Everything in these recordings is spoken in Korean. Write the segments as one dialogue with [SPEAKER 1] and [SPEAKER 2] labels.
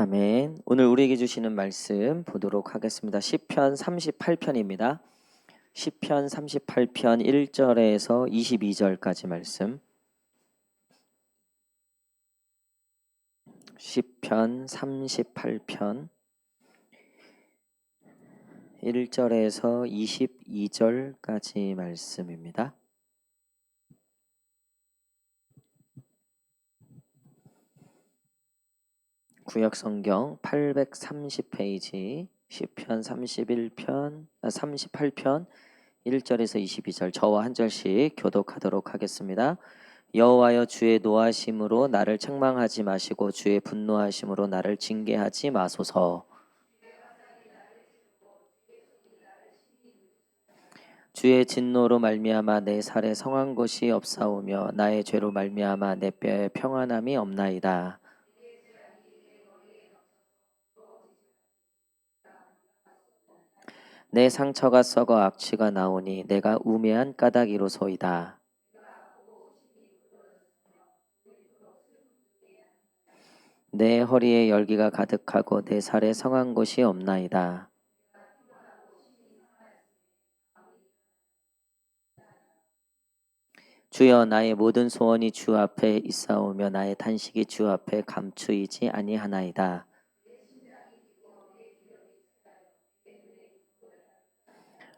[SPEAKER 1] 아멘. 오늘 우리에게 주시는 말씀 보도록 하겠습니다. 시편 38편입니다. 시편 38편 1절에서 22절까지 말씀. 시편 38편 1절에서 22절까지 말씀입니다. 구약성경 830페이지 시편 38편 1절에서 22절 저와 한 절씩 교독하도록 하겠습니다. 여호와여 주의 노하심으로 나를 책망하지 마시고 주의 분노하심으로 나를 징계하지 마소서. 주의 진노로 말미암아 내 살에 성한 것이 없사오며 나의 죄로 말미암아 내 뼈에 평안함이 없나이다. 내 상처가 썩어 악취가 나오니 내가 우매한 까닭이로소이다. 내 허리에 열기가 가득하고 내 살에 성한 곳이 없나이다. 주여 나의 모든 소원이 주 앞에 있사오며 나의 탄식이 주 앞에 감추이지 아니하나이다.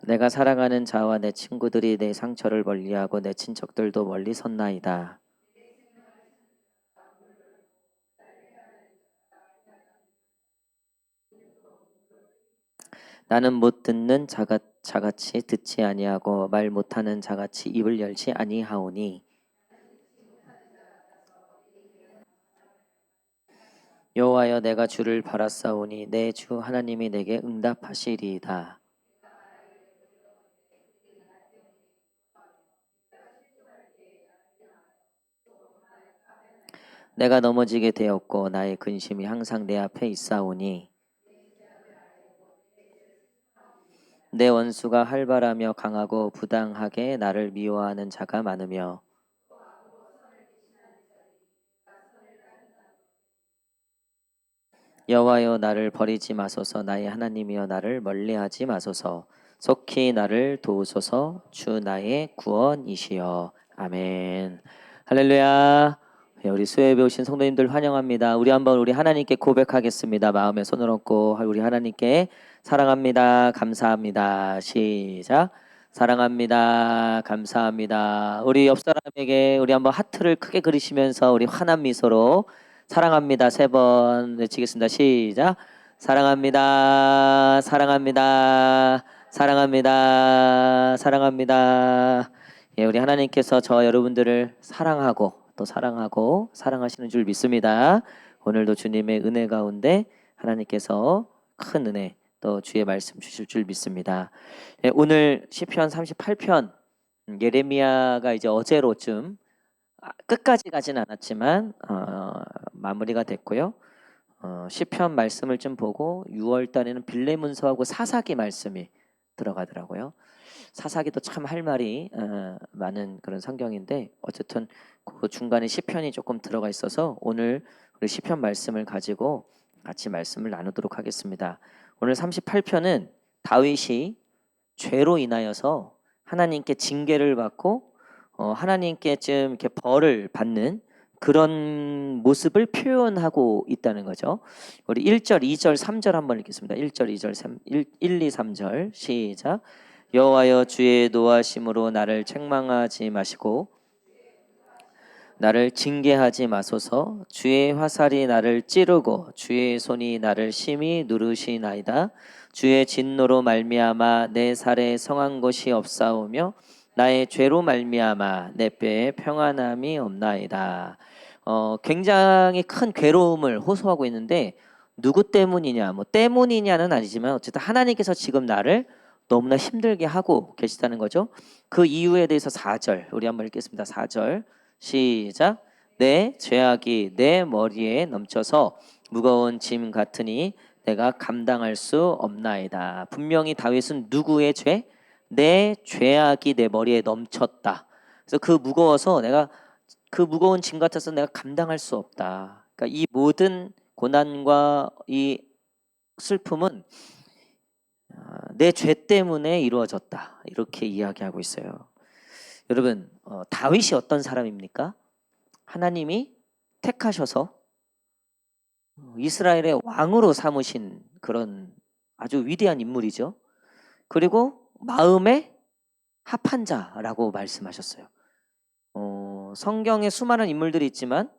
[SPEAKER 1] 내가 사랑하는 자와 내 친구들이 내 상처를 멀리하고 내 친척들도 멀리 섰나이다. 나는 못 듣는 자같이 듣지 아니하고 말 못하는 자같이 입을 열지 아니하오니 여호와여 내가 주를 바라사오니 내 주 하나님이 내게 응답하시리이다. 내가 넘어지게 되었고 나의 근심이 항상 내 앞에 있사오니 내 원수가 활발하며 강하고 부당하게 나를 미워하는 자가 많으며 여호와여 나를 버리지 마소서. 나의 하나님이여 나를 멀리하지 마소서. 속히 나를 도우소서. 주 나의 구원이시여. 아멘. 할렐루야. 우리 수요예배 오신 성도님들 환영합니다. 우리 한번 우리 하나님께 고백하겠습니다. 마음에 손을 얹고 우리 하나님께 사랑합니다. 감사합니다. 시작. 사랑합니다. 감사합니다. 우리 옆 사람에게 우리 한번 하트를 크게 그리시면서 우리 환한 미소로 사랑합니다. 3번 외치겠습니다. 시작. 사랑합니다. 사랑합니다. 사랑합니다. 사랑합니다. 예, 우리 하나님께서 저와 여러분들을 사랑하고 또 사랑하고 사랑하시는 줄 믿습니다. 오늘도 주님의 은혜 가운데 하나님께서 큰 은혜 또 주의 말씀 주실 줄 믿습니다. 예, 오늘 시편 38편 예레미야가 이제 어제로쯤 끝까지 가진 않았지만 마무리가 됐고요. 시편 말씀을 좀 보고 6월 달에는 빌레문서하고 사사기 말씀이 들어가더라고요. 사사기도 참 할 말이 많은 그런 성경인데 어쨌든 그 중간에 시편이 조금 들어가 있어서 오늘 우리 시편 말씀을 가지고 같이 말씀을 나누도록 하겠습니다. 오늘 38편은 다윗이 죄로 인하여서 하나님께 징계를 받고 하나님께 좀 이렇게 벌을 받는 그런 모습을 표현하고 있다는 거죠. 우리 1절, 2절, 3절 한번 읽겠습니다. 1절, 2절, 3, 1, 2, 3절 시작. 여호와여 주의 노하심으로 나를 책망하지 마시고 나를 징계하지 마소서. 주의 화살이 나를 찌르고 주의 손이 나를 심히 누르시나이다. 주의 진노로 말미암아 내 살에 성한 것이 없사오며 나의 죄로 말미암아 내 뼈에 평안함이 없나이다. 굉장히 큰 괴로움을 호소하고 있는데 누구 때문이냐, 뭐 때문이냐는 아니지만 어쨌든 하나님께서 지금 나를 너무나 힘들게 하고 계시다는 거죠. 그 이유에 대해서 4절 우리 한번 읽겠습니다. 4절 시작. 내 죄악이 내 머리에 넘쳐서 무거운 짐 같으니 내가 감당할 수 없나이다. 분명히 다윗은 누구의 죄? 내 죄악이 내 머리에 넘쳤다. 그래서 그 무거워서 내가 그 무거운 짐 같아서 내가 감당할 수 없다. 그러니까 이 모든 고난과 이 슬픔은 내 죄 때문에 이루어졌다. 이렇게 이야기하고 있어요. 여러분, 다윗이 어떤 사람입니까? 하나님이 택하셔서 이스라엘의 왕으로 삼으신 그런 아주 위대한 인물이죠. 그리고 마음에 합한 자라고 말씀하셨어요. 성경에 수많은 인물들이 있지만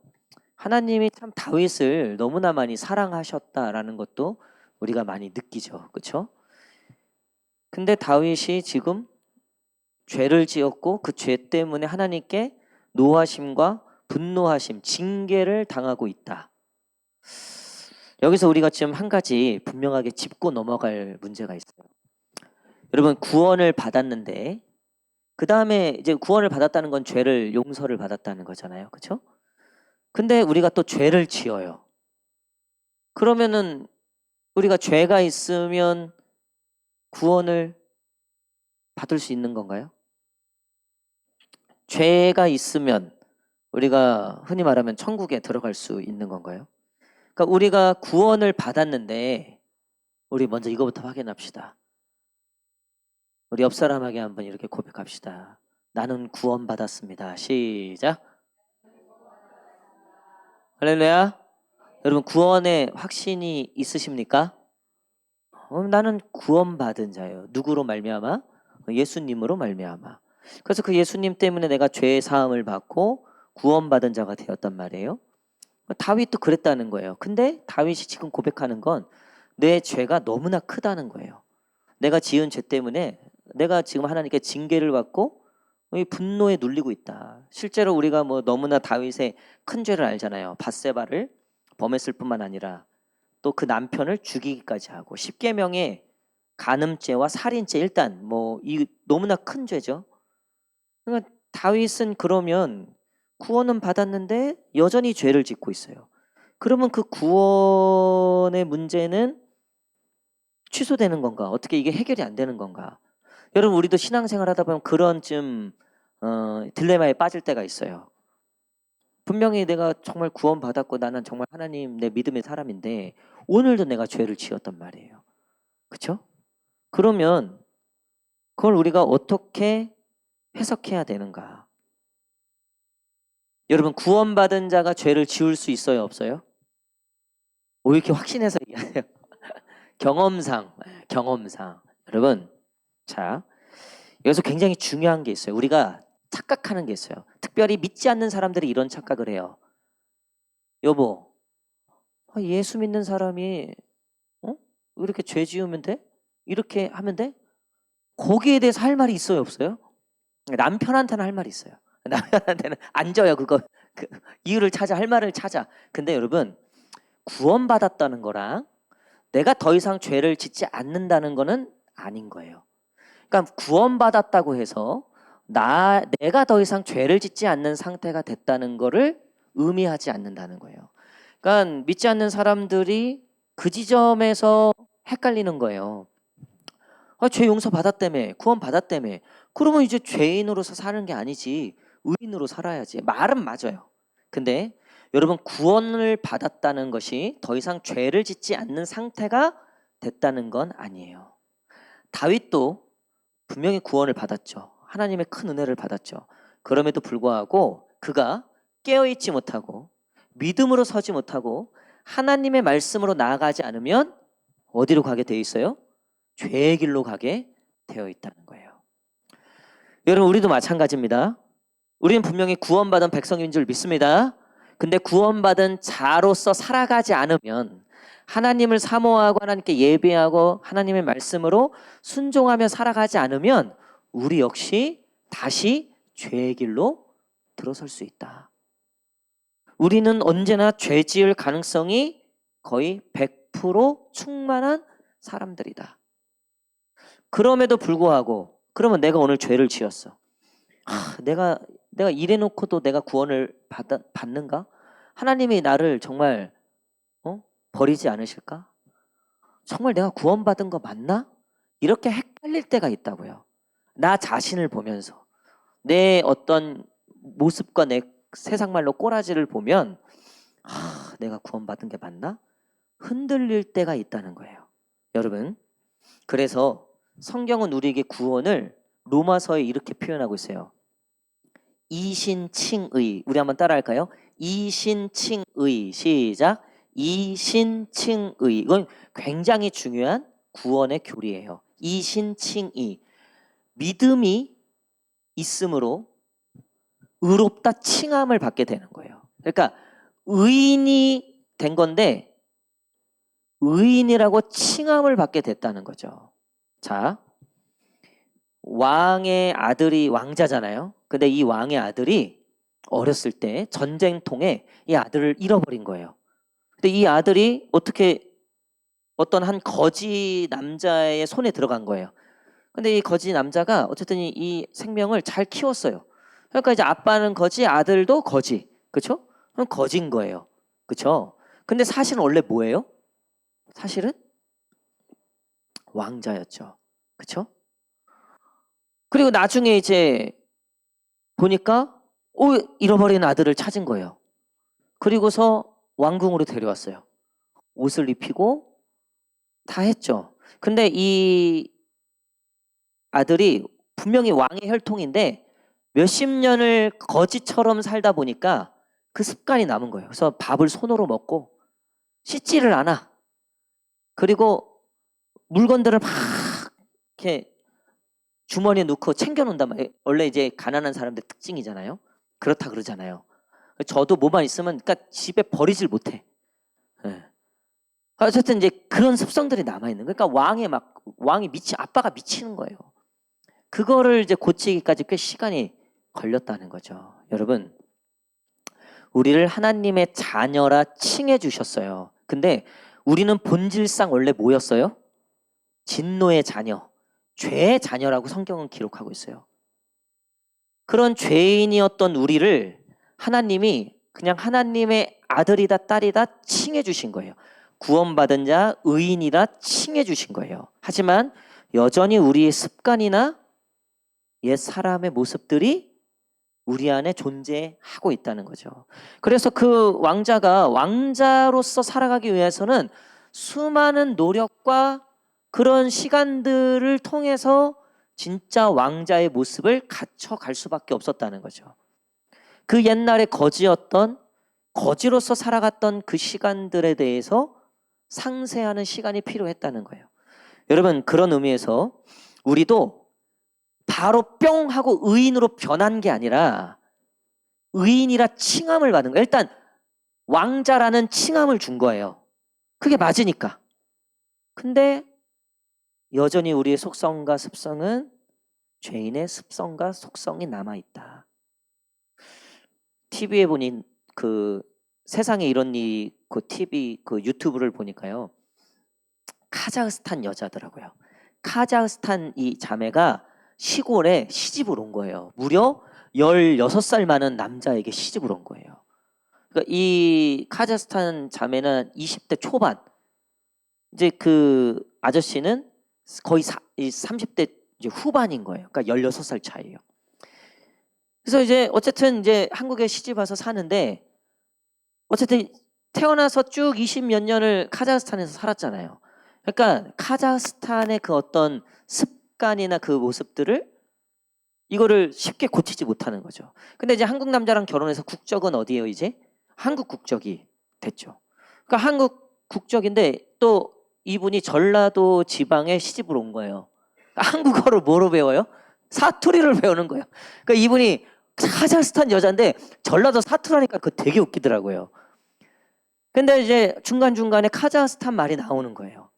[SPEAKER 1] 하나님이 참 다윗을 너무나 많이 사랑하셨다라는 것도 우리가 많이 느끼죠. 그렇죠? 근데 다윗이 지금 죄를 지었고 그 죄 때문에 하나님께 노하심과 분노하심, 징계를 당하고 있다. 여기서 우리가 지금 한 가지 분명하게 짚고 넘어갈 문제가 있어요. 여러분, 구원을 받았는데 그 다음에 이제 구원을 받았다는 건 죄를 용서를 받았다는 거잖아요. 그렇죠? 근데 우리가 또 죄를 지어요. 그러면은 우리가 죄가 있으면 구원을 받을 수 있는 건가요? 죄가 있으면 우리가 흔히 말하면 천국에 들어갈 수 있는 건가요? 그러니까 우리가 구원을 받았는데 우리 먼저 이거부터 확인합시다. 우리 옆 사람에게 한번 이렇게 고백합시다. 나는 구원받았습니다. 시작. 할렐루야. 여러분, 구원의 확신이 있으십니까? 나는 구원받은 자예요. 누구로 말미암아? 예수님으로 말미암아. 그래서 그 예수님 때문에 내가 죄 사함을 받고 구원받은 자가 되었단 말이에요. 다윗도 그랬다는 거예요. 근데 다윗이 지금 고백하는 건 내 죄가 너무나 크다는 거예요. 내가 지은 죄 때문에 내가 지금 하나님께 징계를 받고 이 분노에 눌리고 있다. 실제로 우리가 뭐 너무나 다윗의 큰 죄를 알잖아요. 밧세바를 범했을 뿐만 아니라 또 그 남편을 죽이기까지 하고 십계명의 간음죄와 살인죄, 일단 뭐 이 너무나 큰 죄죠. 그러니까 다윗은 그러면 구원은 받았는데 여전히 죄를 짓고 있어요. 그러면 그 구원의 문제는 취소되는 건가? 어떻게 이게 해결이 안 되는 건가? 여러분, 우리도 신앙생활 하다 보면 그런 좀 딜레마에 빠질 때가 있어요. 분명히 내가 정말 구원받았고 나는 정말 하나님 내 믿음의 사람인데 오늘도 내가 죄를 지었단 말이에요. 그렇죠? 그러면 그걸 우리가 어떻게 해석해야 되는가? 여러분, 구원받은 자가 죄를 지을 수 있어요, 없어요? 왜 이렇게 확신해서 얘기하세요? 경험상. 여러분, 자, 여기서 굉장히 중요한 게 있어요. 우리가 착각하는 게 있어요. 특별히 믿지 않는 사람들이 이런 착각을 해요. 여보, 예수 믿는 사람이 왜 이렇게 죄 지으면 돼? 이렇게 하면 돼? 거기에 대해서 할 말이 있어요, 없어요? 남편한테는 할 말이 있어요. 남편한테는 안 져요, 그거. 그 이유를 찾아, 할 말을 찾아. 근데 여러분, 구원받았다는 거랑 내가 더 이상 죄를 짓지 않는다는 거는 아닌 거예요. 그러니까 구원받았다고 해서 내가 더 이상 죄를 짓지 않는 상태가 됐다는 거를 의미하지 않는다는 거예요. 그러니까 믿지 않는 사람들이 그 지점에서 헷갈리는 거예요. 죄 용서 받았다며, 구원 받았다며. 그러면 이제 죄인으로서 사는 게 아니지 의인으로 살아야지. 말은 맞아요. 근데 여러분, 구원을 받았다는 것이 더 이상 죄를 짓지 않는 상태가 됐다는 건 아니에요. 다윗도 분명히 구원을 받았죠. 하나님의 큰 은혜를 받았죠. 그럼에도 불구하고 그가 깨어있지 못하고 믿음으로 서지 못하고 하나님의 말씀으로 나아가지 않으면 어디로 가게 돼 있어요? 죄의 길로 가게 되어 있다는 거예요. 여러분, 우리도 마찬가지입니다. 우리는 분명히 구원받은 백성인 줄 믿습니다. 근데 구원받은 자로서 살아가지 않으면, 하나님을 사모하고 하나님께 예배하고 하나님의 말씀으로 순종하며 살아가지 않으면 우리 역시 다시 죄의 길로 들어설 수 있다. 우리는 언제나 죄 지을 가능성이 거의 100% 충만한 사람들이다. 그럼에도 불구하고, 그러면 내가 오늘 죄를 지었어. 내가 이래놓고도 내가 구원을 받는가? 하나님이 나를 정말 버리지 않으실까? 정말 내가 구원받은 거 맞나? 이렇게 헷갈릴 때가 있다고요. 나 자신을 보면서 내 어떤 모습과 내 세상 말로 꼬라지를 보면 내가 구원받은 게 맞나? 흔들릴 때가 있다는 거예요. 여러분, 그래서 성경은 우리에게 구원을 로마서에 이렇게 표현하고 있어요. 이신칭의. 우리 한번 따라할까요? 이신칭의. 시작. 이신칭의. 이건 굉장히 중요한 구원의 교리예요. 이신칭의. 믿음이 있으므로 의롭다 칭함을 받게 되는 거예요. 그러니까 의인이 된 건데 의인이라고 칭함을 받게 됐다는 거죠. 자, 왕의 아들이 왕자잖아요. 근데 이 왕의 아들이 어렸을 때 전쟁통에 이 아들을 잃어버린 거예요. 근데 이 아들이 어떻게 어떤 한 거지 남자의 손에 들어간 거예요. 근데 이 거지 남자가 어쨌든 이 생명을 잘 키웠어요. 그러니까 이제 아빠는 거지, 아들도 거지. 그렇죠? 그럼 거지인 거예요. 그렇죠? 근데 사실은 원래 뭐예요? 사실은 왕자였죠. 그렇죠? 그리고 나중에 이제 보니까 잃어버린 아들을 찾은 거예요. 그리고서 왕궁으로 데려왔어요. 옷을 입히고 다 했죠. 근데 이 아들이 분명히 왕의 혈통인데 몇십 년을 거지처럼 살다 보니까 그 습관이 남은 거예요. 그래서 밥을 손으로 먹고 씻지를 않아. 그리고 물건들을 막 이렇게 주머니에 넣고 챙겨놓는단 말이에요. 원래 이제 가난한 사람들 특징이잖아요. 그렇다 그러잖아요. 저도 뭐만 있으면 그러니까 집에 버리질 못해. 네. 어쨌든 이제 그런 습성들이 남아있는 거예요. 그러니까 왕이 아빠가 미치는 거예요. 그거를 이제 고치기까지 꽤 시간이 걸렸다는 거죠. 여러분, 우리를 하나님의 자녀라 칭해 주셨어요. 근데 우리는 본질상 원래 뭐였어요? 진노의 자녀, 죄의 자녀라고 성경은 기록하고 있어요. 그런 죄인이었던 우리를 하나님이 그냥 하나님의 아들이다 딸이다 칭해 주신 거예요. 구원받은 자 의인이라 칭해 주신 거예요. 하지만 여전히 우리의 습관이나 옛 사람의 모습들이 우리 안에 존재하고 있다는 거죠. 그래서 그 왕자가 왕자로서 살아가기 위해서는 수많은 노력과 그런 시간들을 통해서 진짜 왕자의 모습을 갖춰갈 수밖에 없었다는 거죠. 그 옛날에 거지로서 살아갔던 그 시간들에 대해서 상세하는 시간이 필요했다는 거예요. 여러분, 그런 의미에서 우리도 바로 뿅 하고 의인으로 변한 게 아니라 의인이라 칭함을 받은 거예요. 일단 왕자라는 칭함을 준 거예요. 그게 맞으니까. 근데 여전히 우리의 속성과 습성은 죄인의 습성과 속성이 남아있다. TV에 보니 그 세상에 이런 그 TV 그 유튜브를 보니까요. 카자흐스탄 여자더라고요. 카자흐스탄 이 자매가 시골에 시집을 온 거예요. 무려 16살 많은 남자에게 시집을 온 거예요. 그러니까 이 카자흐스탄 자매는 20대 초반. 이제 그 아저씨는 거의 30대 이제 후반인 거예요. 그러니까 16살 차이예요. 그래서 이제 어쨌든 이제 한국에 시집 와서 사는데 어쨌든 태어나서 쭉 20 몇 년을 카자흐스탄에서 살았잖아요. 그러니까 카자흐스탄의 그 어떤 습관이나 그 모습들을 이거를 쉽게 고치지 못하는 거죠. 근데 이제 한국 남자랑 결혼해서 국적은 어디예요, 이제? 한국 국적이 됐죠. 그러니까 한국 국적인데 또 이분이 전라도 지방에 시집을 온 거예요. 그러니까 한국어를 뭐로 배워요? 사투리를 배우는 거예요. 그러니까 이분이 카자흐스탄 여자인데 전라도 사투리니까 그거 되게 웃기더라고요. 근데 이제 중간중간에 카자흐스탄 말이 나오는 거예요.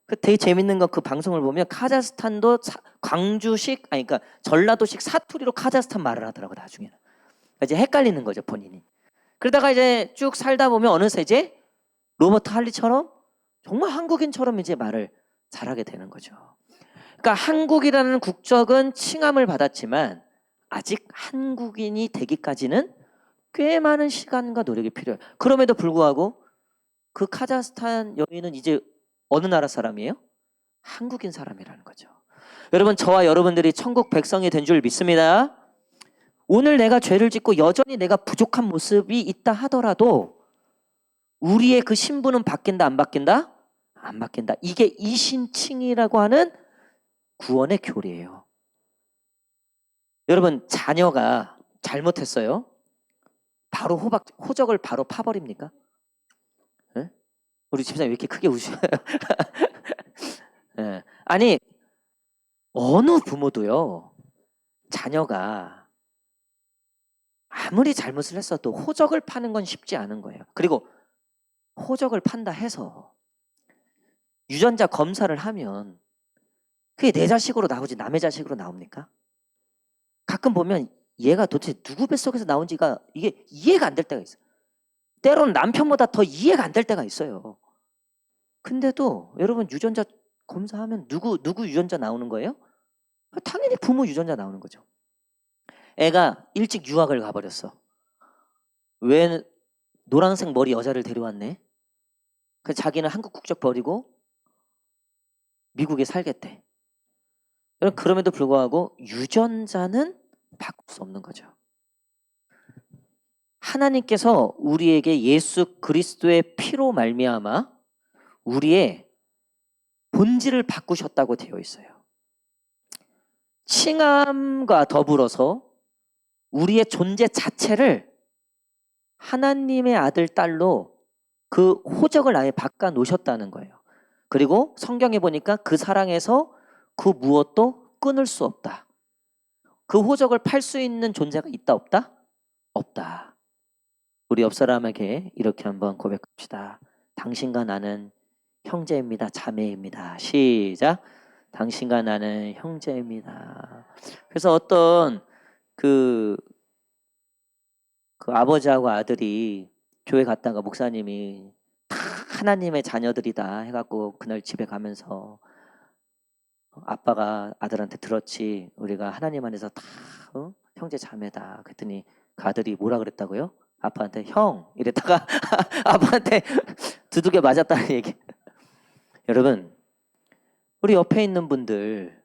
[SPEAKER 1] 그 되게 재밌는 건 그 방송을 보면 카자흐스탄도 광주식 그러니까 전라도식 사투리로 카자흐스탄 말을 하더라고 나중에는. 이제 헷갈리는 거죠 본인이. 그러다가 이제 쭉 살다 보면 어느새 이제 로버트 할리처럼 정말 한국인처럼 이제 말을 잘하게 되는 거죠. 그러니까 한국이라는 국적은 칭함을 받았지만 아직 한국인이 되기까지는 꽤 많은 시간과 노력이 필요해요. 그럼에도 불구하고 그 카자흐스탄 여인은 이제 어느 나라 사람이에요? 한국인 사람이라는 거죠. 여러분, 저와 여러분들이 천국 백성이 된 줄 믿습니다. 오늘 내가 죄를 짓고 여전히 내가 부족한 모습이 있다 하더라도 우리의 그 신분은 바뀐다 안 바뀐다? 안 바뀐다. 이게 이신칭이라고 하는 구원의 교리예요. 여러분 자녀가 잘못했어요. 바로 호적을 바로 파버립니까? 네? 우리 집사님 왜 이렇게 크게 우셔요? 네. 아니 어느 부모도요. 자녀가 아무리 잘못을 했어도 호적을 파는 건 쉽지 않은 거예요. 그리고 호적을 판다 해서 유전자 검사를 하면 그게 내 자식으로 나오지 남의 자식으로 나옵니까? 가끔 보면 얘가 도대체 누구 뱃속에서 나온지가 이게 이해가 안 될 때가 있어요. 때로는 남편보다 더 이해가 안 될 때가 있어요. 근데도 여러분 유전자 검사하면 누구 유전자 나오는 거예요? 당연히 부모 유전자 나오는 거죠. 애가 일찍 유학을 가버렸어. 왜 노란색 머리 여자를 데려왔네? 그 자기는 한국 국적 버리고 미국에 살겠대. 그럼에도 불구하고 유전자는 바꿀 수 없는 거죠. 하나님께서 우리에게 예수 그리스도의 피로 말미암아 우리의 본질을 바꾸셨다고 되어 있어요. 칭함과 더불어서 우리의 존재 자체를 하나님의 아들, 딸로 그 호적을 아예 바꿔 놓으셨다는 거예요. 그리고 성경에 보니까 그 사랑에서 그 무엇도 끊을 수 없다. 그 호적을 팔 수 있는 존재가 있다 없다? 없다. 우리 옆 사람에게 이렇게 한번 고백합시다. 당신과 나는 형제입니다. 자매입니다. 시작. 당신과 나는 형제입니다. 그래서 어떤 그 아버지하고 아들이 교회 갔다가 목사님이 다 하나님의 자녀들이다 해갖고 그날 집에 가면서 아빠가 아들한테 들었지 우리가 하나님 안에서 다 형제 자매다 그랬더니 그 아들이 뭐라 그랬다고요? 아빠한테 형 이랬다가 아빠한테 두들겨 맞았다는 얘기. 여러분 우리 옆에 있는 분들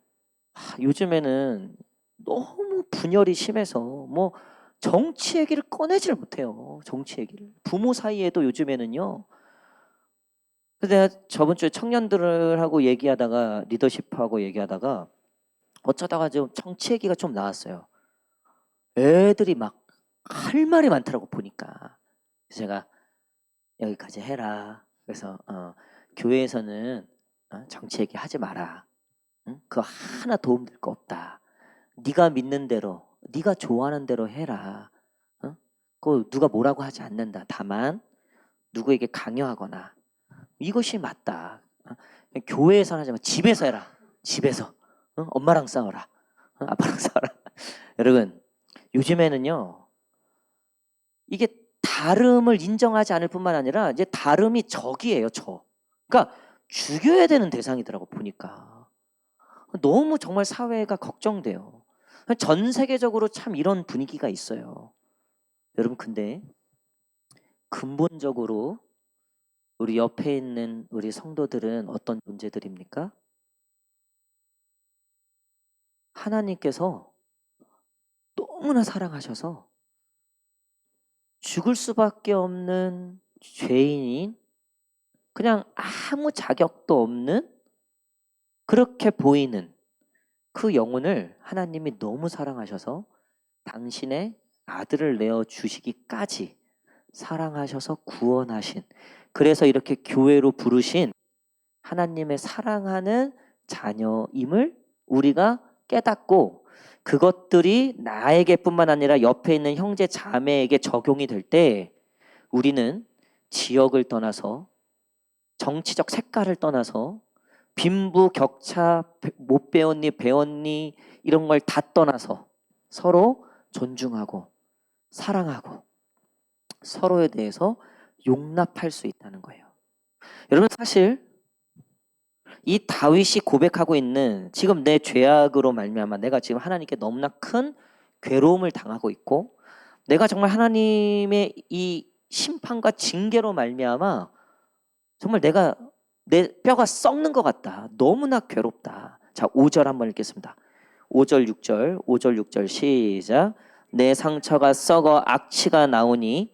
[SPEAKER 1] 요즘에는 너무 분열이 심해서 뭐 정치 얘기를 꺼내질 못해요. 정치 얘기를. 부모 사이에도 요즘에는요. 근데 내가 저번 주에 청년들하고 얘기하다가 리더십하고 얘기하다가 어쩌다가 좀 정치 얘기가 좀 나왔어요. 애들이 막 할 말이 많더라고 보니까. 그래서 제가 여기까지 해라. 그래서 교회에서는 정치 얘기 하지 마라. 응? 그거 하나 도움될 거 없다. 네가 믿는 대로, 네가 좋아하는 대로 해라. 그 누가 뭐라고 하지 않는다. 다만 누구에게 강요하거나 이것이 맞다. 교회에서 하지 마. 집에서 해라. 집에서. 엄마랑 싸워라. 아빠랑 싸워라. 여러분 요즘에는요. 이게 다름을 인정하지 않을 뿐만 아니라 이제 다름이 적이에요. 적. 그러니까 죽여야 되는 대상이더라고 보니까. 너무 정말 사회가 걱정돼요. 전 세계적으로 참 이런 분위기가 있어요. 여러분 근데 근본적으로 우리 옆에 있는 우리 성도들은 어떤 존재들입니까? 하나님께서 너무나 사랑하셔서 죽을 수밖에 없는 죄인인 그냥 아무 자격도 없는 그렇게 보이는 그 영혼을 하나님이 너무 사랑하셔서 당신의 아들을 내어 주시기까지 사랑하셔서 구원하신 그래서 이렇게 교회로 부르신 하나님의 사랑하는 자녀임을 우리가 깨닫고 그것들이 나에게뿐만 아니라 옆에 있는 형제 자매에게 적용이 될 때 우리는 지역을 떠나서 정치적 색깔을 떠나서 빈부 격차 못 배웠니 배웠니 이런 걸 다 떠나서 서로 존중하고 사랑하고 서로에 대해서 용납할 수 있다는 거예요. 여러분 사실 이 다윗이 고백하고 있는 지금 내 죄악으로 말미암아 내가 지금 하나님께 너무나 큰 괴로움을 당하고 있고 내가 정말 하나님의 이 심판과 징계로 말미암아 정말 내가 내 뼈가 썩는 것 같다. 너무나 괴롭다. 자, 5절 한번 읽겠습니다. 5절 6절 5절 6절 시작. 내 상처가 썩어 악취가 나오니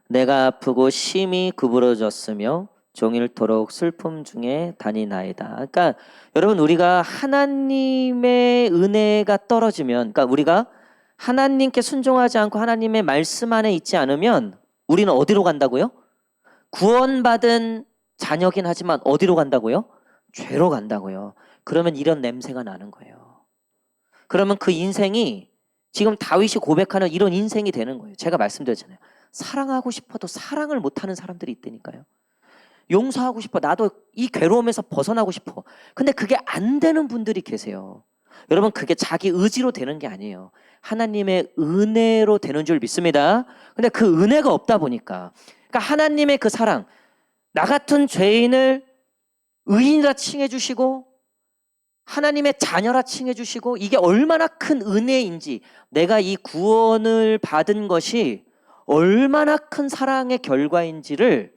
[SPEAKER 1] 내가 아프고 심히 구부러졌으며 종일토록 슬픔 중에 다니나이다. 그러니까 여러분, 우리가 하나님의 은혜가 떨어지면, 그러니까 우리가 하나님께 순종하지 않고 하나님의 말씀 안에 있지 않으면 우리는 어디로 간다고요? 구원받은 자녀긴 하지만 어디로 간다고요? 죄로 간다고요. 그러면 이런 냄새가 나는 거예요. 그러면 그 인생이 지금 다윗이 고백하는 이런 인생이 되는 거예요. 제가 말씀드렸잖아요. 사랑하고 싶어도 사랑을 못하는 사람들이 있다니까요. 용서하고 싶어. 나도 이 괴로움에서 벗어나고 싶어. 근데 그게 안 되는 분들이 계세요. 여러분, 그게 자기 의지로 되는 게 아니에요. 하나님의 은혜로 되는 줄 믿습니다. 근데 그 은혜가 없다 보니까, 그러니까 하나님의 그 사랑, 나 같은 죄인을 의인이라 칭해 주시고 하나님의 자녀라 칭해 주시고, 이게 얼마나 큰 은혜인지, 내가 이 구원을 받은 것이 얼마나 큰 사랑의 결과인지를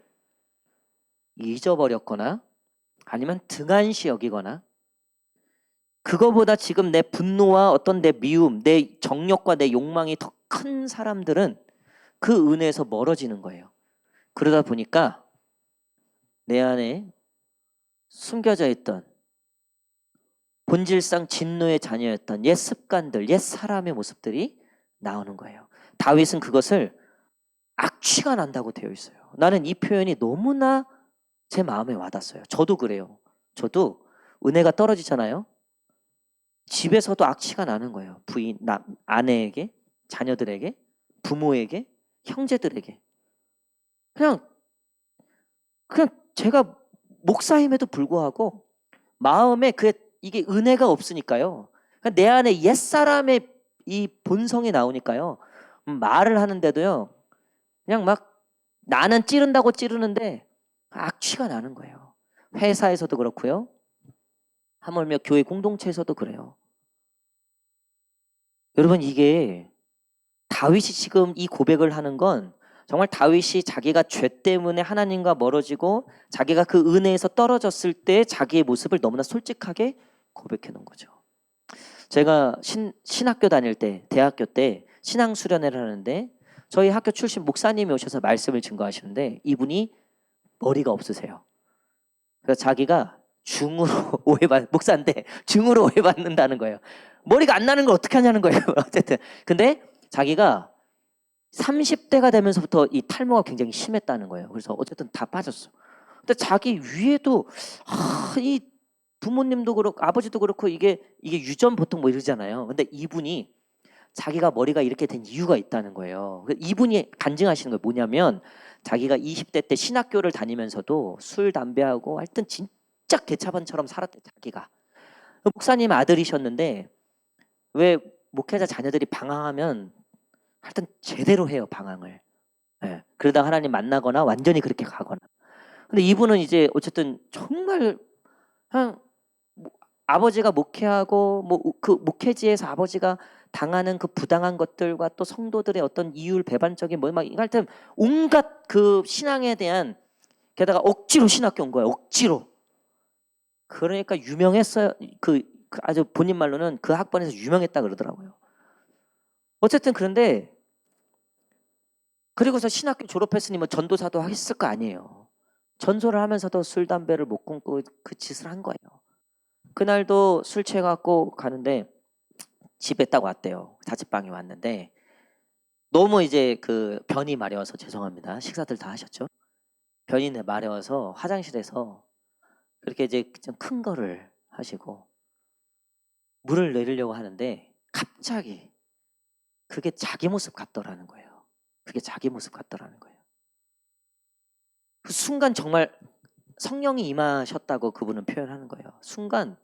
[SPEAKER 1] 잊어버렸거나 아니면 등한시 여기거나, 그거보다 지금 내 분노와 어떤 내 미움, 내 정욕과 내 욕망이 더 큰 사람들은 그 은혜에서 멀어지는 거예요. 그러다 보니까 내 안에 숨겨져 있던 본질상 진노의 자녀였던 옛 습관들, 옛 사람의 모습들이 나오는 거예요. 다윗은 그것을 악취가 난다고 되어 있어요. 나는 이 표현이 너무나 제 마음에 와닿았어요. 저도 그래요. 저도 은혜가 떨어지잖아요. 집에서도 악취가 나는 거예요. 부인, 아내에게, 자녀들에게, 부모에게, 형제들에게. 그냥 제가 목사임에도 불구하고 마음에 이게 은혜가 없으니까요. 내 안에 옛사람의 이 본성이 나오니까요. 말을 하는데도요. 그냥 막 나는 찌른다고 찌르는데 악취가 나는 거예요. 회사에서도 그렇고요. 하물며 교회 공동체에서도 그래요. 여러분, 이게 다윗이 지금 이 고백을 하는 건 정말 다윗이 자기가 죄 때문에 하나님과 멀어지고 자기가 그 은혜에서 떨어졌을 때 자기의 모습을 너무나 솔직하게 고백해 놓은 거죠. 제가 신학교 다닐 때, 대학교 때 신앙 수련회를 하는데 저희 학교 출신 목사님이 오셔서 말씀을 증거하시는데 이분이 머리가 없으세요. 그래서 자기가 중으로 목사인데 중으로 오해받는다는 거예요. 머리가 안 나는 걸 어떻게 하냐는 거예요. 어쨌든. 근데 자기가 30대가 되면서부터 이 탈모가 굉장히 심했다는 거예요. 그래서 어쨌든 다 빠졌어. 근데 자기 위에도 이 부모님도 그렇고 아버지도 그렇고 이게 유전 보통 뭐 이러잖아요. 근데 이분이 자기가 머리가 이렇게 된 이유가 있다는 거예요. 이분이 간증하시는 거예요. 뭐냐면 자기가 20대 때 신학교를 다니면서도 술, 담배하고 하여튼 진짜 개차반처럼 살았대, 자기가. 목사님 아들이셨는데 왜 목회자 자녀들이 방황하면 하여튼 제대로 해요, 방황을. 예. 그러다 하나님 만나거나 완전히 그렇게 가거나. 근데 이분은 이제 어쨌든 정말 그냥 아버지가 목회하고 그 목회지에서 아버지가 당하는 그 부당한 것들과 또 성도들의 어떤 이율 배반적인 막 하여튼 온갖 그 신앙에 대한, 게다가 억지로 신학교 온 거예요. 억지로. 그러니까 유명했어요. 아주 본인 말로는 그 학번에서 유명했다 그러더라고요. 어쨌든 그런데 그리고서 신학교 졸업했으니 뭐 전도사도 했을 거 아니에요. 전도를 하면서도 술 담배를 못 끊고 그 짓을 한 거예요. 그날도 술 취해갖고 가는데 집에 딱 왔대요. 자취방에 왔는데 너무 이제 그 변이 마려워서, 죄송합니다. 식사들 다 하셨죠? 변이 마려워서 화장실에서 그렇게 이제 좀 큰 거를 하시고 물을 내리려고 하는데 갑자기 그게 자기 모습 같더라는 거예요. 그게 자기 모습 같더라는 거예요. 그 순간 정말 성령이 임하셨다고 그분은 표현하는 거예요. 순간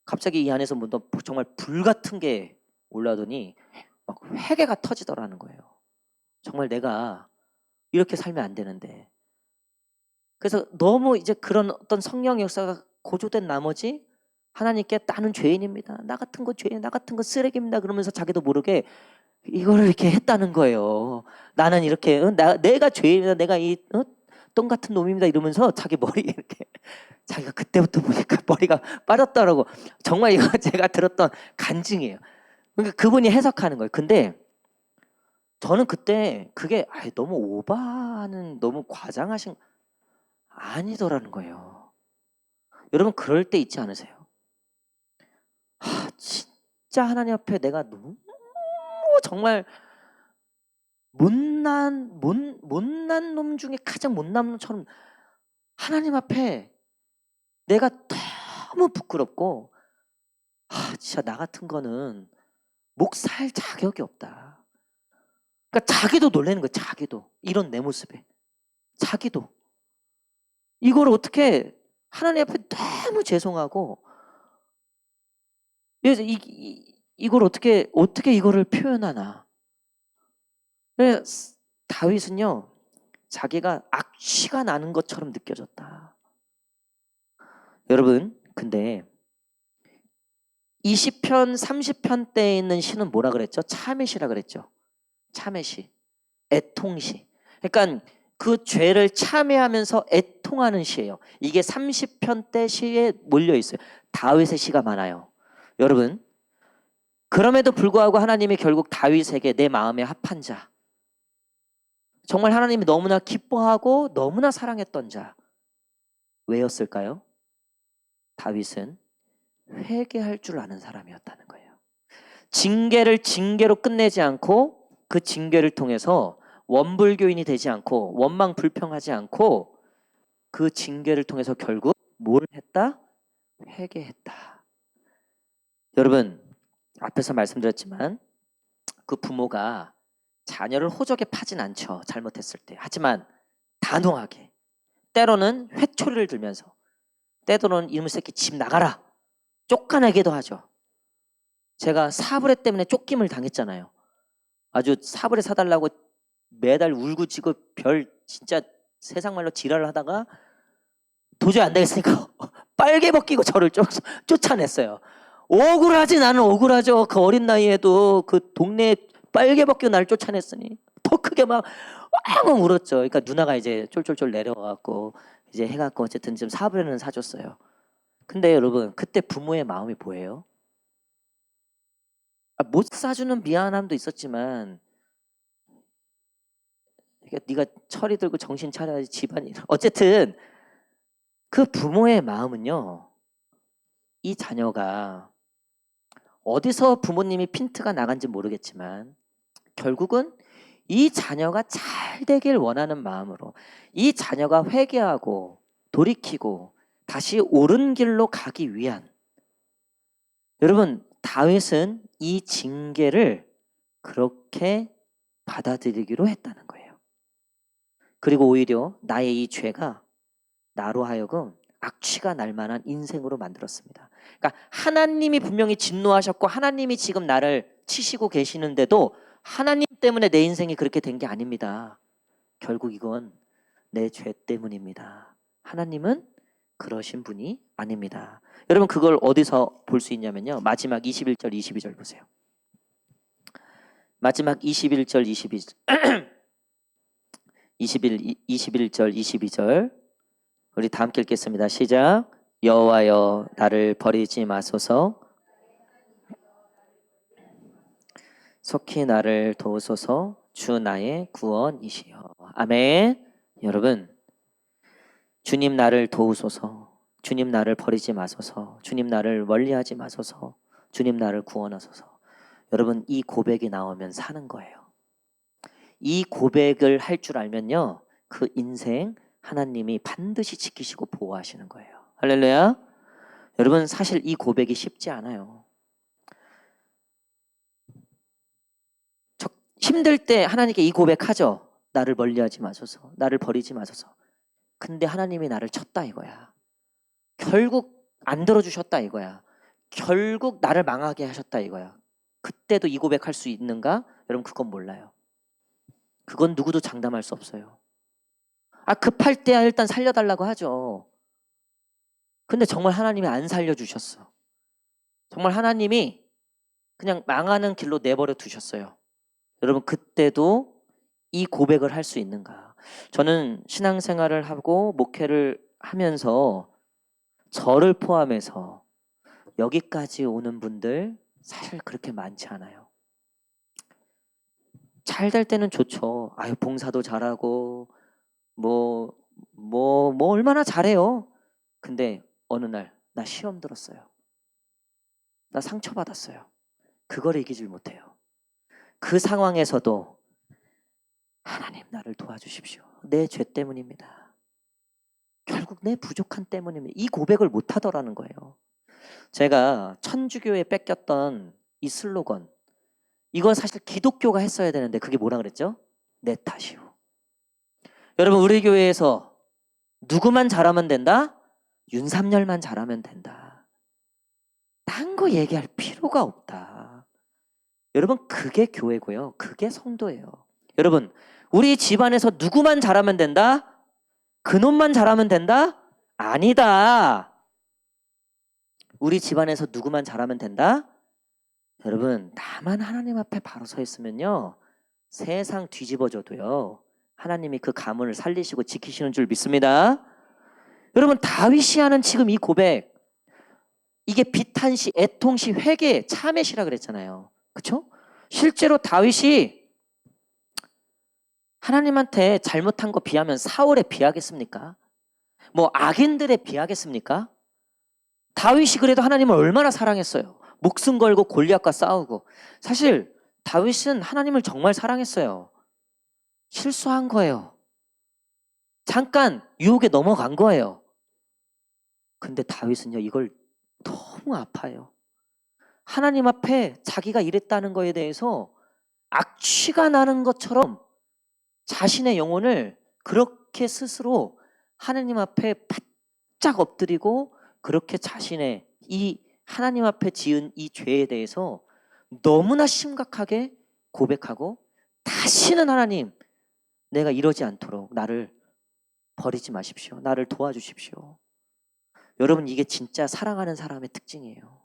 [SPEAKER 1] 갑자기 이 안에서 정말 불 같은 게 올라오더니 막 회개가 터지더라는 거예요. 정말 내가 이렇게 살면 안 되는데. 그래서 너무 이제 그런 어떤 성령의 역사가 고조된 나머지 하나님께 나는 죄인입니다. 나 같은 거 죄인, 나 같은 거 쓰레기입니다. 그러면서 자기도 모르게 이거를 이렇게 했다는 거예요. 나는 이렇게 내가 죄인이다. 내가 똥 같은 놈입니다. 이러면서 자기 머리 이렇게 자기가 그때부터 보니까 머리가 빠졌더라고. 정말 이거 제가 들었던 간증이에요. 그러니까 그분이 해석하는 거예요. 근데 저는 그때 그게 너무 오바는 너무 과장하신 아니더라는 거예요. 여러분 그럴 때 있지 않으세요? 진짜 하나님 앞에 내가 너무 정말 못난 놈 중에 가장 못난 놈처럼 하나님 앞에 내가 너무 부끄럽고 진짜 나 같은 거는 목 살 자격이 없다. 그러니까 자기도 놀라는 거예요. 자기도 이런 내 모습에 자기도 이걸 어떻게 하나님 앞에 너무 죄송하고 그래서 이걸 어떻게 이거를 표현하나. 그래서 다윗은요 자기가 악취가 나는 것처럼 느껴졌다. 여러분 근데 20편 30편 때에 있는 시는 뭐라 그랬죠? 차메시라 그랬죠. 차메시 애통시. 그러니까 그 죄를 참회하면서 애통하는 시예요. 이게 30편 때 시에 몰려 있어요. 다윗의 시가 많아요. 여러분 그럼에도 불구하고 하나님이 결국 다윗에게 내 마음에 합한 자, 정말 하나님이 너무나 기뻐하고 너무나 사랑했던 자 왜였을까요? 다윗은 회개할 줄 아는 사람이었다는 거예요. 징계를 징계로 끝내지 않고 그 징계를 통해서 원불교인이 되지 않고 원망 불평하지 않고 그 징계를 통해서 결국 뭘 했다? 회개했다. 여러분 앞에서 말씀드렸지만 그 부모가 자녀를 호적에 파진 않죠. 잘못했을 때. 하지만 단호하게 때로는 회초리를 들면서 때로는 이놈의 새끼 집 나가라 쫓아내기도 하죠. 제가 사브레 때문에 쫓김을 당했잖아요. 아주 사브레 사달라고 매달 울고지고 별 진짜 세상 말로 지랄을 하다가 도저히 안 되겠으니까 빨개 벗기고 저를 쫓아냈어요. 억울하지. 나는 억울하죠. 그 어린 나이에도 그 동네에 빨개 벗기고 나를 쫓아냈으니 더 크게 막 엉엉 울었죠. 그러니까 누나가 이제 쫄쫄쫄 내려와갖고 이제 해갖고 어쨌든 지금 사브레는 사줬어요. 근데 여러분 그때 부모의 마음이 뭐예요? 못 사주는 미안함도 있었지만 그러니까 네가 철이 들고 정신 차려야지 집안일. 어쨌든 그 부모의 마음은요. 이 자녀가 어디서 부모님이 핀트가 나간지 모르겠지만 결국은 이 자녀가 잘 되길 원하는 마음으로 이 자녀가 회개하고 돌이키고 다시 옳은 길로 가기 위한 여러분 다윗은 이 징계를 그렇게 받아들이기로 했다는 거예요. 그리고 오히려 나의 이 죄가 나로 하여금 악취가 날 만한 인생으로 만들었습니다. 그러니까 하나님이 분명히 진노하셨고 하나님이 지금 나를 치시고 계시는데도 하나님 때문에 내 인생이 그렇게 된 게 아닙니다. 결국 이건 내 죄 때문입니다. 하나님은 그러신 분이 아닙니다. 여러분 그걸 어디서 볼 수 있냐면요. 마지막 21절 22절 보세요. 마지막 21절 22절 21절 22절 우리 다 함께 읽겠습니다. 시작. 여호와여 나를 버리지 마소서 속히 나를 도우소서 주 나의 구원이시여. 아멘. 여러분 주님 나를 도우소서 주님 나를 버리지 마소서 주님 나를 멀리하지 마소서 주님 나를 구원하소서. 여러분 이 고백이 나오면 사는 거예요. 이 고백을 할 줄 알면요 그 인생 하나님이 반드시 지키시고 보호하시는 거예요. 할렐루야. 여러분 사실 이 고백이 쉽지 않아요. 힘들 때 하나님께 이 고백하죠. 나를 멀리하지 마소서 나를 버리지 마소서. 근데 하나님이 나를 쳤다 이거야. 결국 안 들어주셨다 이거야. 결국 나를 망하게 하셨다 이거야. 그때도 이 고백할 수 있는가? 여러분 그건 몰라요. 그건 누구도 장담할 수 없어요. 급할 때야 일단 살려달라고 하죠. 근데 정말 하나님이 안 살려주셨어. 정말 하나님이 그냥 망하는 길로 내버려 두셨어요. 여러분 그때도 이 고백을 할 수 있는가? 저는 신앙생활을 하고 목회를 하면서 저를 포함해서 여기까지 오는 분들 사실 그렇게 많지 않아요. 잘 될 때는 좋죠. 아유, 봉사도 잘하고 얼마나 잘해요. 근데 어느 날 나 시험 들었어요. 나 상처받았어요. 그걸 이기질 못해요. 그 상황에서도 하나님 나를 도와주십시오. 내 죄 때문입니다. 결국 내 부족한 때문입니다. 이 고백을 못 하더라는 거예요. 제가 천주교에 뺏겼던 이 슬로건, 이건 사실 기독교가 했어야 되는데 그게 뭐라 그랬죠? 내 탓이오. 여러분, 우리 교회에서 누구만 잘하면 된다? 윤삼열만 잘하면 된다. 딴 거 얘기할 필요가 없다. 여러분, 그게 교회고요. 그게 성도예요. 여러분, 우리 집안에서 누구만 잘하면 된다? 그놈만 잘하면 된다? 아니다. 우리 집안에서 누구만 잘하면 된다? 여러분, 나만 하나님 앞에 바로 서 있으면요, 세상 뒤집어져도요, 하나님이 그 가문을 살리시고 지키시는 줄 믿습니다. 여러분, 다윗이 하는 지금 이 고백, 이게 비탄시, 애통시, 회개, 참회시라 그랬잖아요. 그렇죠? 실제로 다윗이 하나님한테 잘못한 거 비하면 사울에 비하겠습니까? 뭐 악인들에 비하겠습니까? 다윗이 그래도 하나님을 얼마나 사랑했어요. 목숨 걸고 골리앗과 싸우고. 사실 다윗은 하나님을 정말 사랑했어요. 실수한 거예요. 잠깐 유혹에 넘어간 거예요. 근데 다윗은요, 이걸 너무 아파요. 하나님 앞에 자기가 이랬다는 거에 대해서 악취가 나는 것처럼 자신의 영혼을 그렇게 스스로 하나님 앞에 바짝 엎드리고, 그렇게 자신의 이 하나님 앞에 지은 이 죄에 대해서 너무나 심각하게 고백하고, 다시는 하나님, 내가 이러지 않도록 나를 버리지 마십시오. 나를 도와주십시오. 여러분, 이게 진짜 사랑하는 사람의 특징이에요.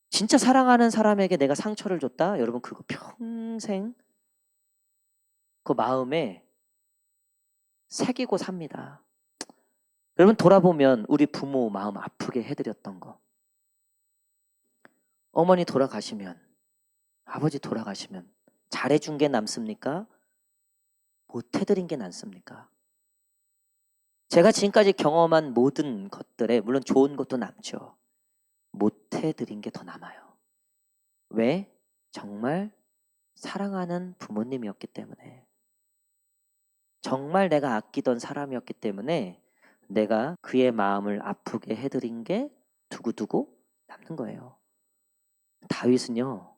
[SPEAKER 1] 진짜 사랑하는 사람에게 내가 상처를 줬다? 여러분, 그거 평생 그 마음에 새기고 삽니다. 여러분, 돌아보면 우리 부모 마음 아프게 해드렸던 거, 어머니 돌아가시면, 아버지 돌아가시면 잘해준 게 남습니까? 못해드린 게 남습니까? 제가 지금까지 경험한 모든 것들에 물론 좋은 것도 남죠. 못해드린 게 더 남아요. 왜? 정말 사랑하는 부모님이었기 때문에, 정말 내가 아끼던 사람이었기 때문에 내가 그의 마음을 아프게 해드린 게 두고두고 남는 거예요. 다윗은요,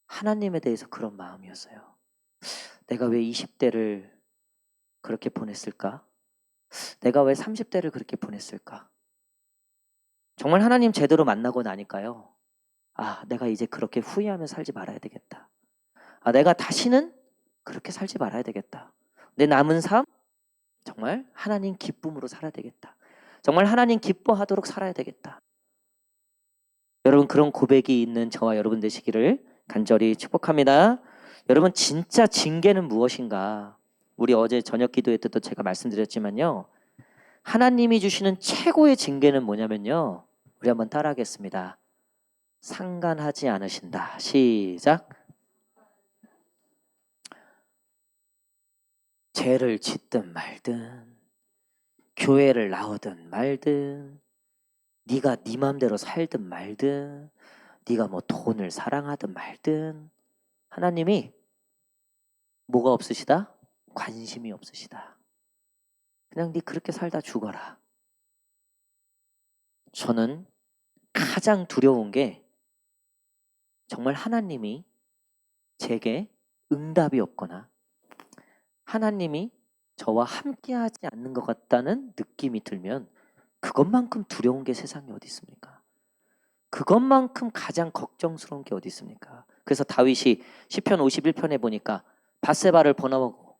[SPEAKER 1] 하나님에 대해서 그런 마음이었어요. 내가 왜 20대를 그렇게 보냈을까? 내가 왜 30대를 그렇게 보냈을까? 정말 하나님 제대로 만나고 나니까요, 아, 내가 이제 그렇게 후회하며 살지 말아야 되겠다. 아, 내가 다시는 그렇게 살지 말아야 되겠다. 내 남은 삶 정말 하나님 기쁨으로 살아야 되겠다. 정말 하나님 기뻐하도록 살아야 되겠다. 여러분, 그런 고백이 있는 저와 여러분 되시기를 간절히 축복합니다. 여러분, 진짜 징계는 무엇인가? 우리 어제 저녁 기도회 때도 제가 말씀드렸지만요, 하나님이 주시는 최고의 징계는 뭐냐면요, 우리 한번 따라하겠습니다. 상관하지 않으신다. 시작. 죄를 짓든 말든, 교회를 나오든 말든, 네가 네 맘대로 살든 말든, 네가 뭐 돈을 사랑하든 말든, 하나님이 뭐가 없으시다? 관심이 없으시다. 그냥 네 그렇게 살다 죽어라. 저는 가장 두려운 게 정말 하나님이 제게 응답이 없거나 하나님이 저와 함께하지 않는 것 같다는 느낌이 들면, 그것만큼 두려운 게 세상에 어디 있습니까? 그것만큼 가장 걱정스러운 게 어디 있습니까? 그래서 다윗이 시편 51편에 보니까 밧세바를 번호하고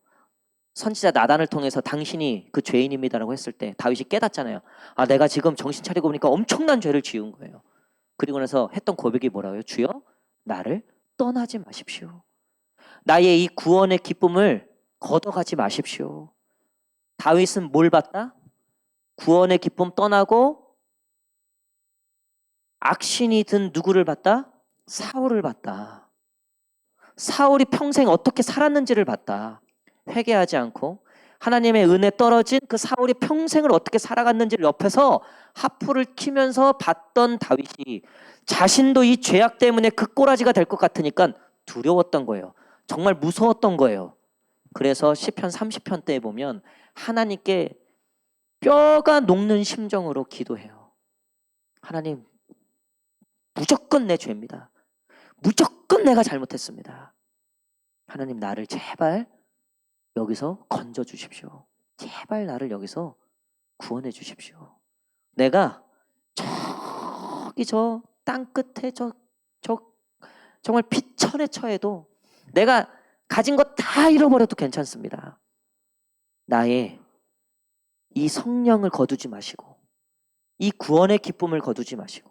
[SPEAKER 1] 선지자 나단을 통해서 당신이 그 죄인입니다라고 했을 때 다윗이 깨닫잖아요. 아, 내가 지금 정신 차리고 보니까 엄청난 죄를 지은 거예요. 그리고 나서 했던 고백이 뭐라고요? 주여, 나를 떠나지 마십시오. 나의 이 구원의 기쁨을 걷어가지 마십시오. 다윗은 뭘 봤다? 구원의 기쁨 떠나고 악신이 든 누구를 봤다? 사울을 봤다. 사울이 평생 어떻게 살았는지를 봤다. 회개하지 않고 하나님의 은혜 떨어진 그 사울이 평생을 어떻게 살아갔는지를 옆에서 하프를 키면서 봤던 다윗이 자신도 이 죄악 때문에 그 꼬라지가 될 것 같으니까 두려웠던 거예요. 정말 무서웠던 거예요. 그래서 시편 30편 때에 보면 하나님께 뼈가 녹는 심정으로 기도해요. 하나님, 무조건 내 죄입니다. 무조건 내가 잘못했습니다. 하나님, 나를 제발 여기서 건져 주십시오. 제발 나를 여기서 구원해 주십시오. 내가 저기 저 땅 끝에 저 정말 비천에 처해도 내가 가진 것 다 잃어버려도 괜찮습니다. 나의 이 성령을 거두지 마시고 이 구원의 기쁨을 거두지 마시고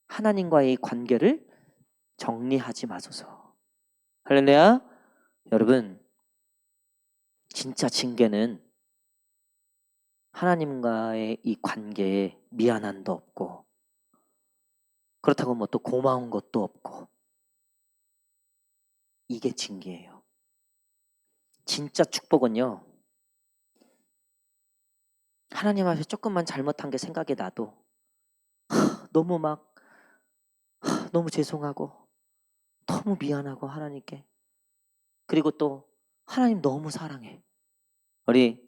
[SPEAKER 1] 하나님과의 관계를 정리하지 마소서. 할렐루야. 여러분, 진짜 징계는 하나님과의 이 관계에 미안함도 없고 그렇다고 뭐 또 고마운 것도 없고 이게 징계예요. 진짜 축복은요. 하나님 앞에 조금만 잘못한 게 생각이 나도 너무 너무 죄송하고 너무 미안하고 하나님께 그리고 또 하나님 너무 사랑해. 우리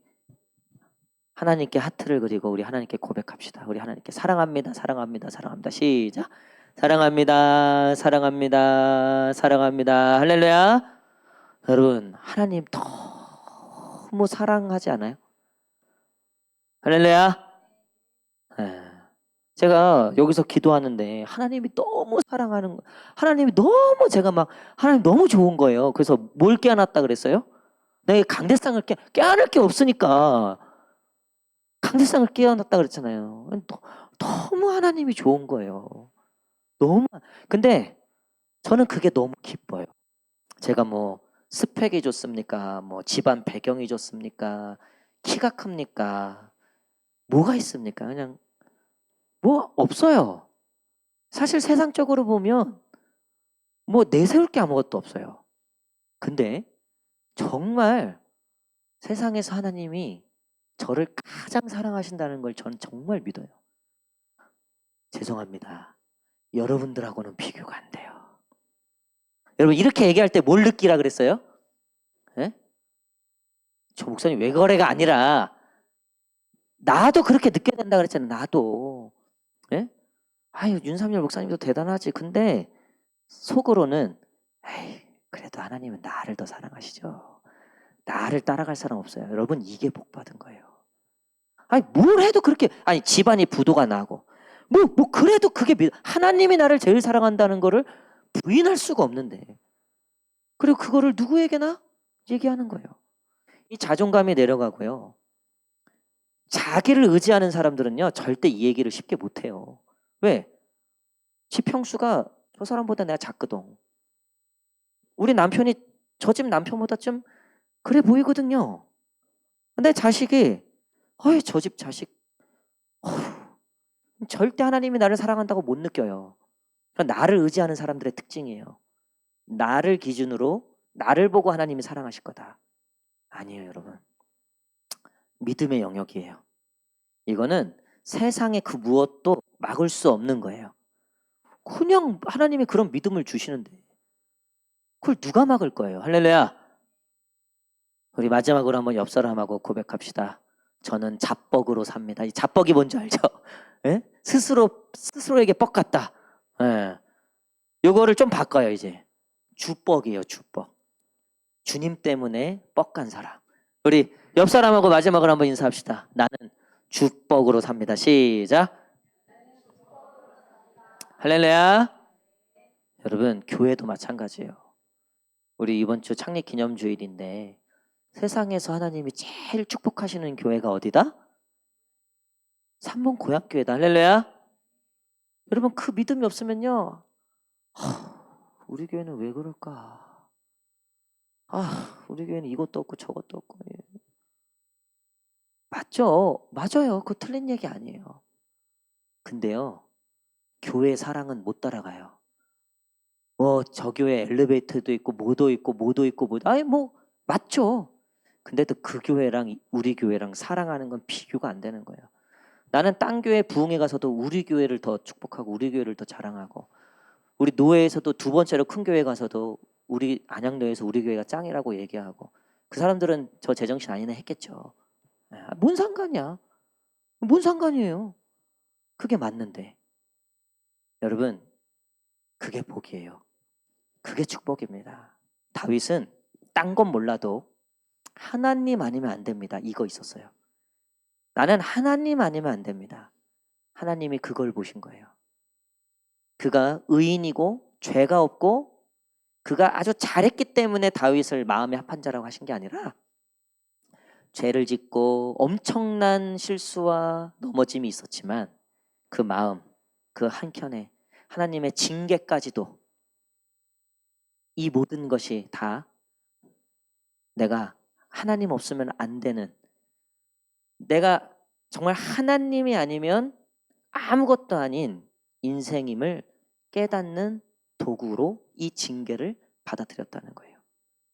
[SPEAKER 1] 하나님께 하트를 그리고 우리 하나님께 고백합시다. 우리 하나님께 사랑합니다. 사랑합니다. 사랑합니다. 시작. 사랑합니다. 사랑합니다. 사랑합니다. 할렐루야. 여러분, 하나님 너무 사랑하지 않아요? 할렐루야. 예. 제가 여기서 기도하는데 하나님이 너무 사랑하는 하나님이 너무 제가 막 하나님 너무 좋은 거예요. 그래서 뭘 깨어났다 그랬어요? 내 강대상을 깨어날 게 없으니까 강대상을 깨어났다 그랬잖아요. 너무 하나님이 좋은 거예요. 너무 근데 저는 그게 너무 기뻐요. 제가 뭐 스펙이 좋습니까? 뭐 집안 배경이 좋습니까? 키가 큽니까? 뭐가 있습니까? 그냥 뭐 없어요. 사실 세상적으로 보면 뭐 내세울 게 아무것도 없어요. 근데 정말 세상에서 하나님이 저를 가장 사랑하신다는 걸 저는 정말 믿어요. 죄송합니다. 여러분들하고는 비교가 안 돼요. 여러분 이렇게 얘기할 때 뭘 느끼라 그랬어요? 예? 저 목사님 왜 그래가 아니라 나도 그렇게 느껴야 된다 그랬잖아요. 나도. 예? 아유 윤삼열 목사님도 대단하지. 근데 속으로는 에이, 그래도 하나님은 나를 더 사랑하시죠. 나를 따라갈 사람 없어요. 여러분 이게 복 받은 거예요. 아니 뭘 해도 그렇게 아니 집안이 부도가 나고 뭐 그래도 그게 하나님이 나를 제일 사랑한다는 거를 부인할 수가 없는데 그리고 그거를 누구에게나 얘기하는 거예요. 이 자존감이 내려가고요. 자기를 의지하는 사람들은요 절대 이 얘기를 쉽게 못해요. 왜? 지평수가 저 사람보다 내가 작거든. 우리 남편이 저 집 남편보다 좀 그래 보이거든요. 근데 자식이 어이 저 집 자식 절대 하나님이 나를 사랑한다고 못 느껴요. 그러니까 나를 의지하는 사람들의 특징이에요. 나를 기준으로 나를 보고 하나님이 사랑하실 거다. 아니에요, 여러분. 믿음의 영역이에요. 이거는 세상의 그 무엇도 막을 수 없는 거예요. 그냥 하나님이 그런 믿음을 주시는데 그걸 누가 막을 거예요? 할렐루야. 우리 마지막으로 한번 옆 사람하고 고백합시다. 저는 자뻑으로 삽니다. 이 자뻑이 뭔지 알죠? 예? 스스로에게 뻑 같다. 예. 요거를 좀 바꿔요, 이제. 주뻑이에요, 주뻑. 주님 때문에 뻑간 사람. 우리 옆 사람하고 마지막으로 한번 인사합시다. 나는 주뻑으로 삽니다. 시작. 할렐루야. 여러분, 교회도 마찬가지예요. 우리 이번 주 창립 기념주일인데 세상에서 하나님이 제일 축복하시는 교회가 어디다? 삼봉 고향교회다. 할렐루야. 여러분 그 믿음이 없으면요. 우리 교회는 왜 그럴까? 우리 교회는 이것도 없고 저것도 없고. 맞죠? 맞아요. 그거 틀린 얘기 아니에요. 근데요. 교회 사랑은 못 따라가요. 뭐 저 교회 엘리베이터도 있고 뭐도 있고 뭐도 있고 뭐도 아니 뭐 맞죠. 근데 또 그 교회랑 우리 교회랑 사랑하는 건 비교가 안 되는 거예요. 나는 딴 교회 부흥회 가서도 우리 교회를 더 축복하고 우리 교회를 더 자랑하고 우리 노회에서도 두 번째로 큰 교회 가서도 우리 안양노회에서 우리 교회가 짱이라고 얘기하고 그 사람들은 저 제정신 아니네 했겠죠. 뭔 상관이야. 뭔 상관이에요. 그게 맞는데. 여러분 그게 복이에요. 그게 축복입니다. 다윗은 딴 건 몰라도 하나님 아니면 안 됩니다. 이거 있었어요. 나는 하나님 아니면 안 됩니다. 하나님이 그걸 보신 거예요. 그가 의인이고 죄가 없고 그가 아주 잘했기 때문에 다윗을 마음에 합한 자라고 하신 게 아니라 죄를 짓고 엄청난 실수와 넘어짐이 있었지만 그 마음, 그 한켠에 하나님의 징계까지도 이 모든 것이 다 내가 하나님 없으면 안 되는 내가 정말 하나님이 아니면 아무것도 아닌 인생임을 깨닫는 도구로 이 징계를 받아들였다는 거예요.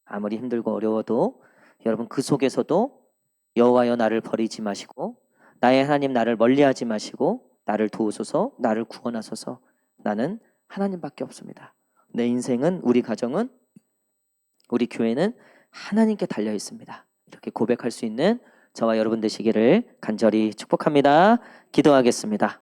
[SPEAKER 1] 아무리 힘들고 어려워도 여러분 그 속에서도 여호와여 나를 버리지 마시고 나의 하나님 나를 멀리하지 마시고 나를 도우소서 나를 구원하소서 나는 하나님밖에 없습니다. 내 인생은 우리 가정은 우리 교회는 하나님께 달려 있습니다. 이렇게 고백할 수 있는 저와 여러분 되시기를 간절히 축복합니다. 기도하겠습니다.